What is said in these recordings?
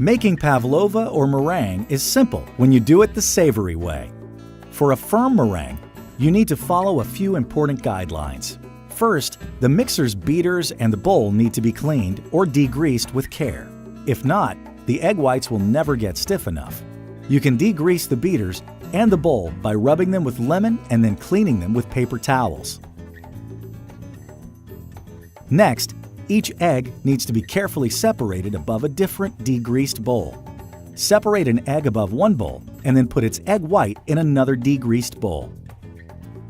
Making pavlova or meringue is simple when you do it the Savory way. For a firm meringue, you need to follow a few important guidelines. First, the mixer's beaters and the bowl need to be cleaned or degreased with care. If not, the egg whites will never get stiff enough. You can degrease the beaters and the bowl by rubbing them with lemon and then cleaning them with paper towels. Next, each egg needs to be carefully separated above a different degreased bowl. Separate an egg above one bowl and then put its egg white in another degreased bowl.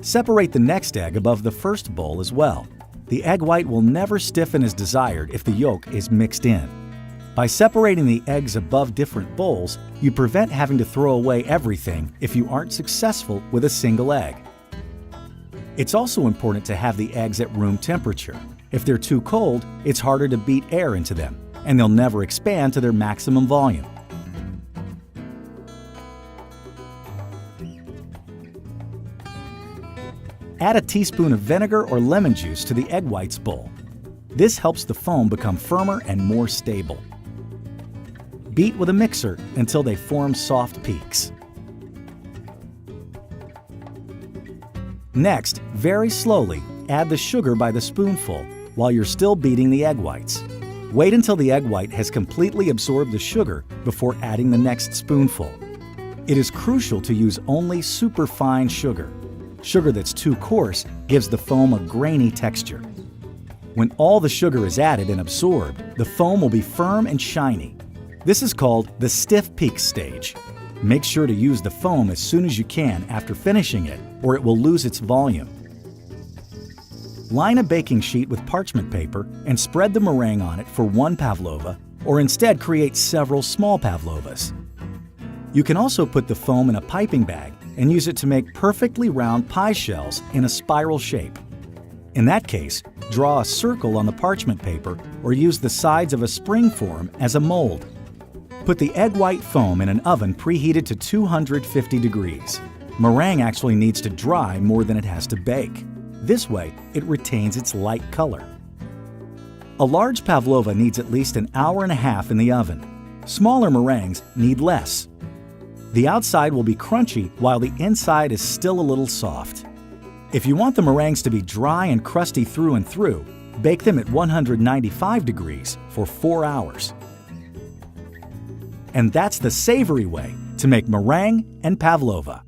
Separate the next egg above the first bowl as well. The egg white will never stiffen as desired if the yolk is mixed in. By separating the eggs above different bowls, you prevent having to throw away everything if you aren't successful with a single egg. It's also important to have the eggs at room temperature. If they're too cold, it's harder to beat air into them, and they'll never expand to their maximum volume. Add a teaspoon of vinegar or lemon juice to the egg whites bowl. This helps the foam become firmer and more stable. Beat with a mixer until they form soft peaks. Next, very slowly, add the sugar by the spoonful while you're still beating the egg whites. Wait until the egg white has completely absorbed the sugar before adding the next spoonful. It is crucial to use only superfine sugar. Sugar that's too coarse gives the foam a grainy texture. When all the sugar is added and absorbed, the foam will be firm and shiny. This is called the stiff peak stage. Make sure to use the foam as soon as you can after finishing it, or it will lose its volume. Line a baking sheet with parchment paper and spread the meringue on it for one pavlova, or instead create several small pavlovas. You can also put the foam in a piping bag and use it to make perfectly round pie shells in a spiral shape. In that case, draw a circle on the parchment paper or use the sides of a spring form as a mold. Put the egg white foam in an oven preheated to 250 degrees. Meringue actually needs to dry more than it has to bake. This way, it retains its light color. A large pavlova needs at least an hour and a half in the oven. Smaller meringues need less. The outside will be crunchy while the inside is still a little soft. If you want the meringues to be dry and crusty through and through, bake them at 195 degrees for 4 hours. And that's the Savory way to make meringue and pavlova.